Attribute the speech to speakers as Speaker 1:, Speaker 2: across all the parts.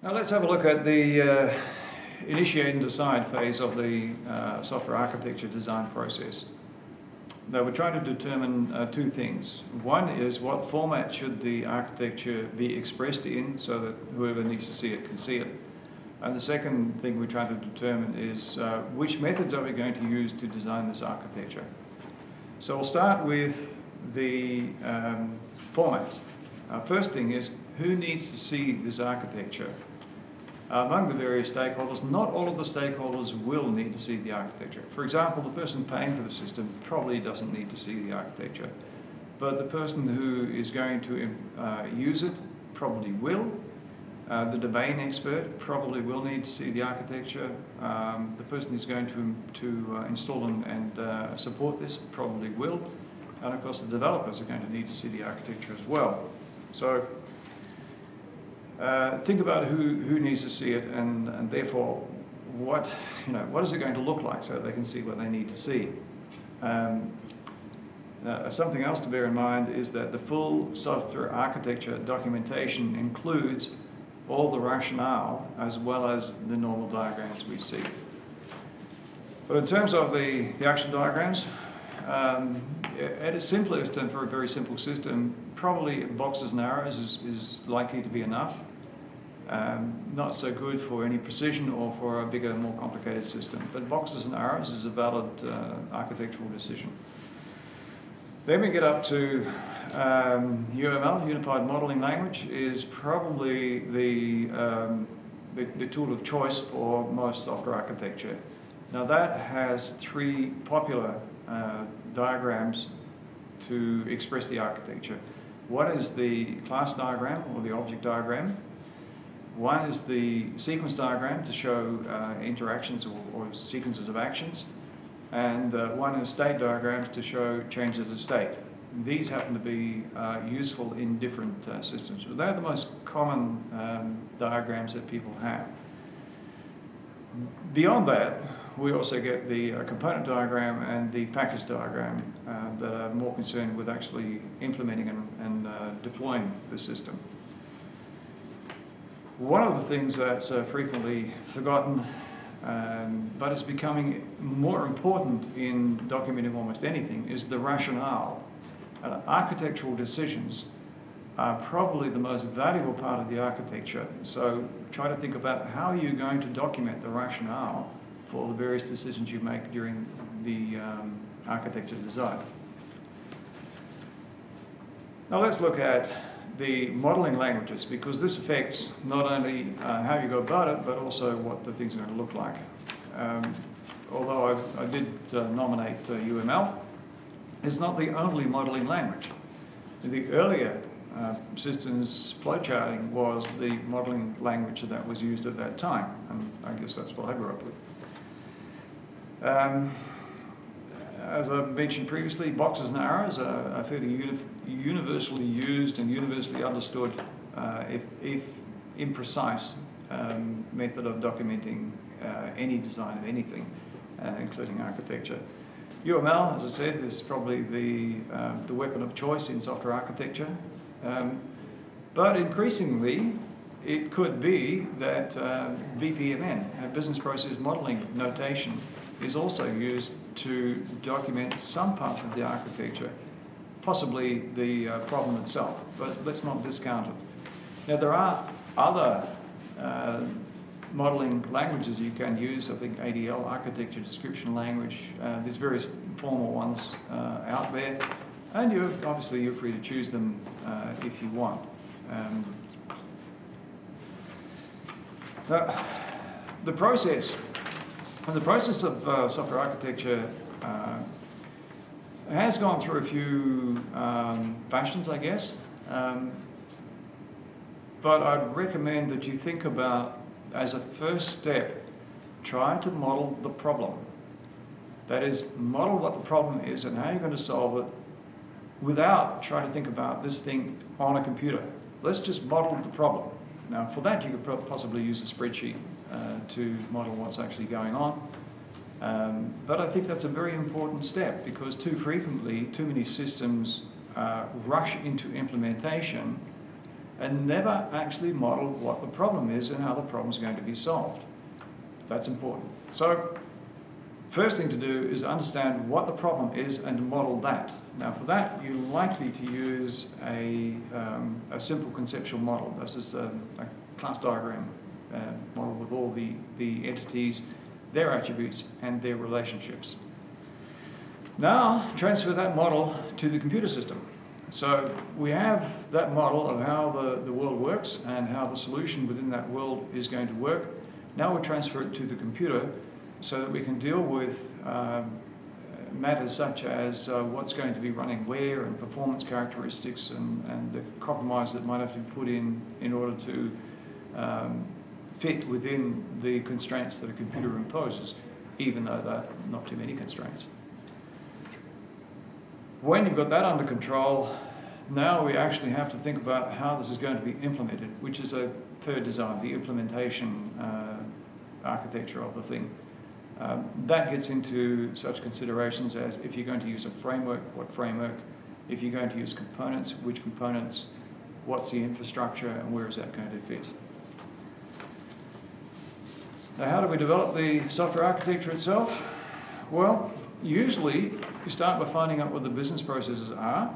Speaker 1: Now let's have a look at the initiate and decide phase of the software architecture design process. Now we're trying to determine two things. One is what format should the architecture be expressed in so that whoever needs to see it can see it. And the second thing we're trying to determine is which methods are we going to use to design this architecture. So we'll start with the format. First thing is who needs to see this architecture? Among the various stakeholders, not all of the stakeholders will need to see the architecture. For example, the person paying for the system probably doesn't need to see the architecture, but the person who is going to use it probably will. The domain expert probably will need to see the architecture. The person who's going to install and support this probably will. And of course the developers are going to need to see the architecture as well. So think about who needs to see it and therefore what is it going to look like so they can see what they need to see. Something else to bear in mind is that the full software architecture documentation includes all the rationale as well as the normal diagrams we see. But in terms of the action diagrams, at its simplest and for a very simple system, probably boxes and arrows is likely to be enough. Not so good for any precision or for a bigger, more complicated system. But boxes and arrows is a valid architectural decision. Then we get up to UML, Unified Modeling Language, is probably the tool of choice for most software architecture. Now that has three popular diagrams to express the architecture. One is the class diagram or the object diagram. One is the sequence diagram to show interactions or sequences of actions. And one is state diagrams to show changes of state. These happen to be useful in different systems, but they're the most common diagrams that people have. Beyond that, we also get the component diagram and the package diagram that are more concerned with actually implementing and deploying the system. One of the things that's frequently forgotten, but it's becoming more important in documenting almost anything, is the rationale. Architectural decisions are probably the most valuable part of the architecture, so try to think about how you're going to document the rationale for the various decisions you make during the architecture design. Now let's look at the modeling languages, because this affects not only how you go about it, but also what the things are going to look like. Although I did nominate UML, it's not the only modeling language. The earlier systems flowcharting was the modeling language that was used at that time, and I guess that's what I grew up with. As I mentioned previously, boxes and arrows are fairly universally used and universally understood, if imprecise, method of documenting any design of anything, including architecture. UML, as I said, is probably the weapon of choice in software architecture, but increasingly it could be that BPMN, Business Process Modeling Notation, is also used to document some parts of the architecture, possibly the problem itself, but let's not discount it. Now there are other modeling languages you can use. I think ADL, Architecture Description Language, there's various formal ones out there, and obviously you're free to choose them if you want. The process of software architecture has gone through a few fashions, I guess, but I'd recommend that you think about, as a first step, try to model the problem. That is, model what the problem is and how you're going to solve it without trying to think about this thing on a computer. Let's just model the problem. Now, for that, you could possibly use a spreadsheet to model what's actually going on. But I think that's a very important step, because too frequently, too many systems rush into implementation and never actually model what the problem is and how the problem is going to be solved. That's important. So, first thing to do is understand what the problem is and to model that. Now for that, you're likely to use a simple conceptual model. This is a class diagram model with all the entities, their attributes, and their relationships. Now, transfer that model to the computer system. So we have that model of how the world works and how the solution within that world is going to work. Now we transfer it to the computer so that we can deal with matters such as what's going to be running where and performance characteristics and the compromise that might have to be put in order to fit within the constraints that a computer imposes, even though there are not too many constraints. When you've got that under control, now we actually have to think about how this is going to be implemented, which is a third design, the implementation architecture of the thing. That gets into such considerations as if you're going to use a framework, what framework, if you're going to use components, which components, what's the infrastructure, and where is that going to fit. Now, how do we develop the software architecture itself? Well, usually you start by finding out what the business processes are,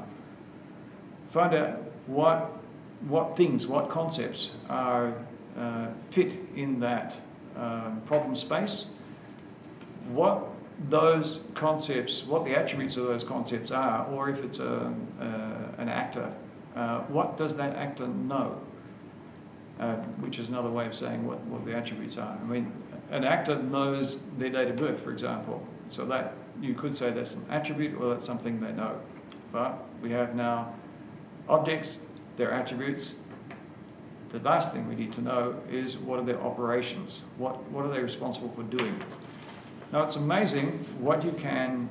Speaker 1: find out what things, what concepts are fit in that problem space, what those concepts, what the attributes of those concepts are, or if it's an actor, what does that actor know? Which is another way of saying what the attributes are. I mean, an actor knows their date of birth, for example, so that you could say that's an attribute or that's something they know. But we have now objects, their attributes. The last thing we need to know is what are their operations? What are they responsible for doing? Now it's amazing what you can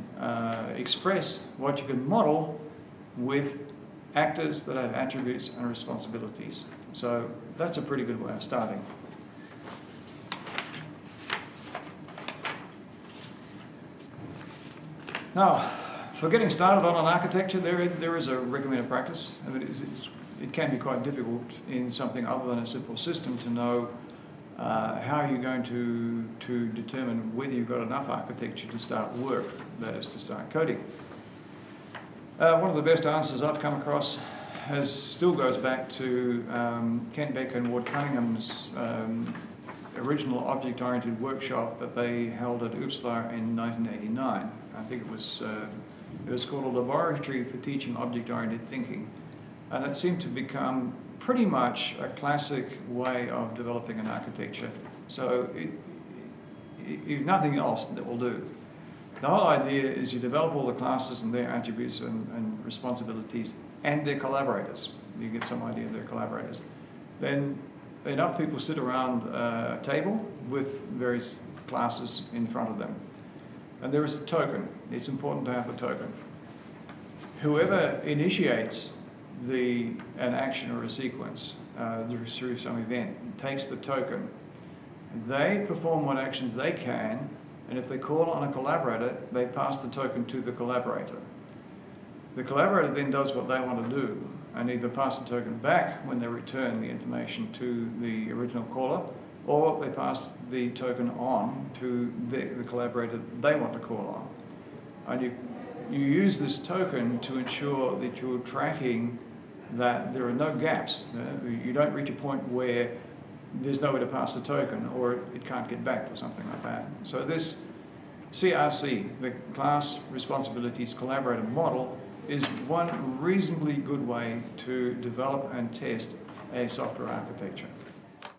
Speaker 1: express, what you can model with actors that have attributes and responsibilities. So that's a pretty good way of starting. Now, for getting started on an architecture, there is a recommended practice. I mean, it can be quite difficult in something other than a simple system to know how you're going to determine whether you've got enough architecture to start work, that is to start coding. One of the best answers I've come across still goes back to Kent Beck and Ward Cunningham's original object-oriented workshop that they held at Uppsala in 1989. I think it was called a Laboratory for Teaching Object-Oriented Thinking, and it seemed to become pretty much a classic way of developing an architecture. So if nothing else, that will do. The whole idea is you develop all the classes and their attributes and responsibilities and their collaborators. You get some idea of their collaborators. Then enough people sit around a table with various classes in front of them. And there is a token. It's important to have a token. Whoever initiates an action or a sequence through some event takes the token. They perform what actions they can, and if they call on a collaborator, they pass the token to the collaborator. The collaborator then does what they want to do and either pass the token back when they return the information to the original caller, or they pass the token on to the collaborator they want to call on. And you use this token to ensure that you're tracking that there are no gaps. You don't reach a point where there's nowhere to pass the token or it can't get back or something like that. So this CRC, the Class Responsibilities Collaborator model, is one reasonably good way to develop and test a software architecture.